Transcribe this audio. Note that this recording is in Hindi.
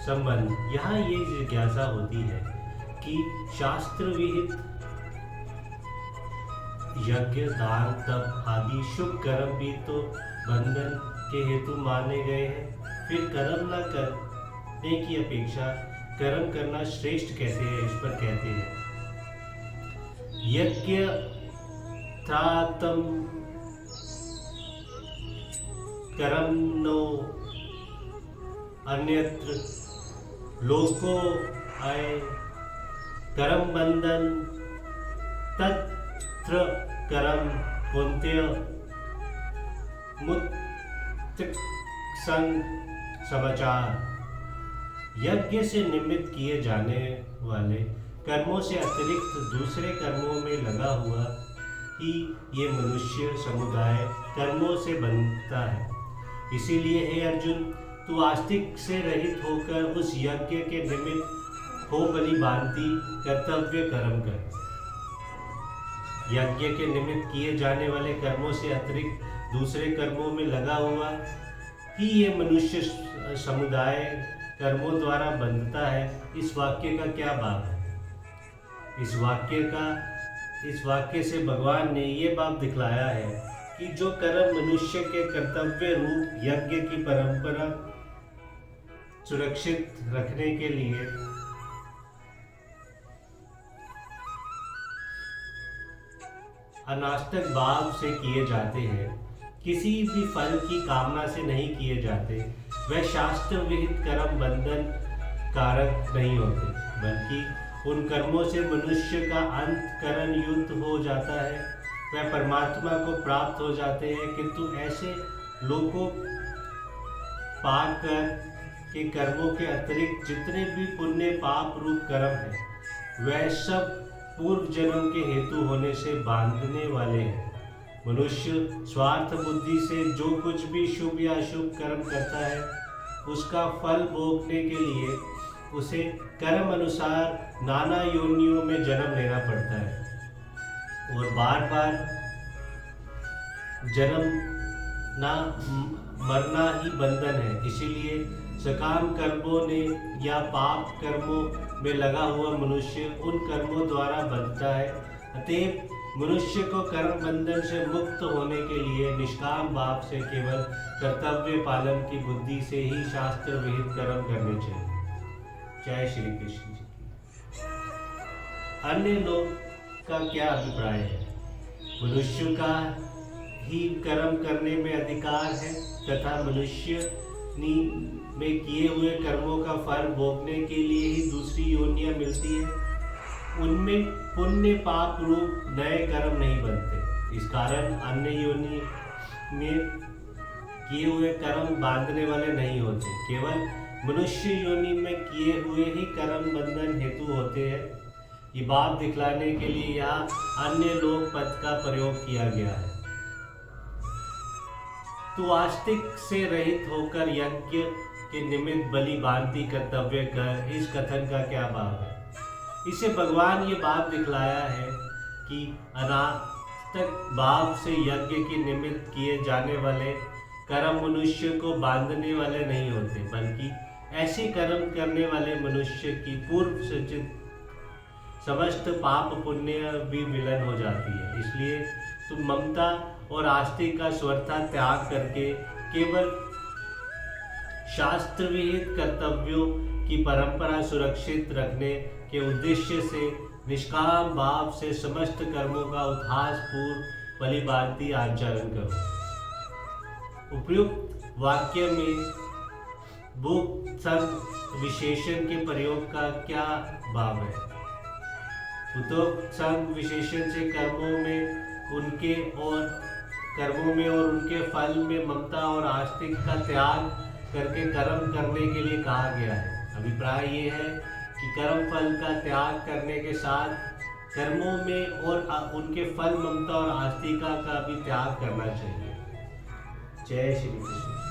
संबंध। यहाँ ये जिज्ञासा होती है कि शास्त्र विहित यज्ञ, दान, तप आदि शुभ कर्म भी तो बंधन के हेतु माने गए हैं। फिर कर्म न करने की अपेक्षा कर्म करना श्रेष्ठ कैसे है, इस पर कहते हैं यज्ञ त्रातम कर्म नो अन्यत्र लोको आय कर्म बंधन तत्र कर्म पुण्य मुक्त संग समाचार। यज्ञ से निमित्त किए जाने वाले कर्मों से अतिरिक्त दूसरे कर्मों में लगा हुआ ही ये मनुष्य समुदाय कर्मों से बनता है। इसीलिए हे अर्जुन, तू आस्तिक से रहित होकर उस यज्ञ के निमित्त हो बलि भांति कर्तव्य कर्म कर। यज्ञ के निमित्त किए जाने वाले कर्मों से अतिरिक्त दूसरे कर्मों में लगा हुआ ही ये मनुष्य समुदाय कर्मों द्वारा बंधता है। इस वाक्य का क्या भाव है? इस वाक्य से भगवान ने ये भाव दिखलाया है कि जो कर्म मनुष्य के कर्तव्य रूप यज्ञ की परंपरा सुरक्षित रखने के लिए अनास्तिक भाव से किए जाते हैं, किसी भी फल की कामना से नहीं किए जाते, वह शास्त्र विहित कर्म बंधन कारक नहीं होते, बल्कि उन कर्मों से मनुष्य का अंतकरण युद्ध हो जाता है, वह परमात्मा को प्राप्त हो जाते हैं। किंतु ऐसे लोगों पाकर के कर्मों के अतिरिक्त जितने भी पुण्य पाप रूप कर्म हैं, वह सब पूर्व जन्म के हेतु होने से बांधने वाले हैं। मनुष्य स्वार्थ बुद्धि से जो कुछ भी शुभ या अशुभ कर्म करता है, उसका फल भोगने के लिए उसे कर्म अनुसार नाना योनियों में जन्म लेना पड़ता है और बार बार जन्मना मरना ही बंधन है। इसीलिए सकाम कर्मों ने या पाप कर्मों में लगा हुआ मनुष्य उन कर्मों द्वारा बंधता है। अतएव मनुष्य को कर्म बंधन से मुक्त होने के लिए निष्काम भाव से केवल कर्तव्य पालन की बुद्धि से ही शास्त्र विहित कर्म करने चाहिए। जय श्री कृष्ण जी। अन्य लोग का क्या अभिप्राय है? मनुष्य का ही कर्म करने में अधिकार है तथा मनुष्य में किए हुए कर्मों का फल भोगने के लिए ही दूसरी योनियां मिलती है। उनमें पुण्य पाप रूप नए कर्म नहीं बनते। इस कारण अन्य योनि में किए हुए कर्म बांधने वाले नहीं होते, केवल मनुष्य योनि में किए हुए ही कर्म बंधन हेतु होते हैं। ये बात दिखलाने के लिए यहाँ अन्य लोक पद का प्रयोग किया गया है। तू आस्तिक से रहित होकर यज्ञ के निमित्त बलि भांति कर्तव्य कर, इस कथन का क्या भाव है? इसे भगवान ये भाव दिखलाया है कि अनास्तिक भाव से यज्ञ के निमित्त किए जाने वाले कर्म मनुष्य को बांधने वाले नहीं होते, बल्कि ऐसे कर्म करने वाले मनुष्य की पूर्व सूचित समस्त पाप पुण्य भी विलीन हो जाती है। इसलिए तुम ममता और आस्तिक का स्वर्थता त्याग करके केवल शास्त्र विहित कर्तव्यों की परंपरा सुरक्षित रखने के उद्देश्य से निष्काम भाव से समस्त कर्मों का उद्धास पूर्व बलि भांति आचरण करो। उपयुक्त वाक्य में भूख संग विशेषण के प्रयोग का क्या भाव है? उपयुक्त संग विशेषण से कर्मों में और उनके फल में ममता और आस्तिक का त्याग करके कर्म करने के लिए कहा गया है। अभिप्राय ये है कि कर्म फल का त्याग करने के साथ कर्मों में और उनके फल ममता और आस्तिका का भी त्याग करना चाहिए। जय श्री कृष्ण।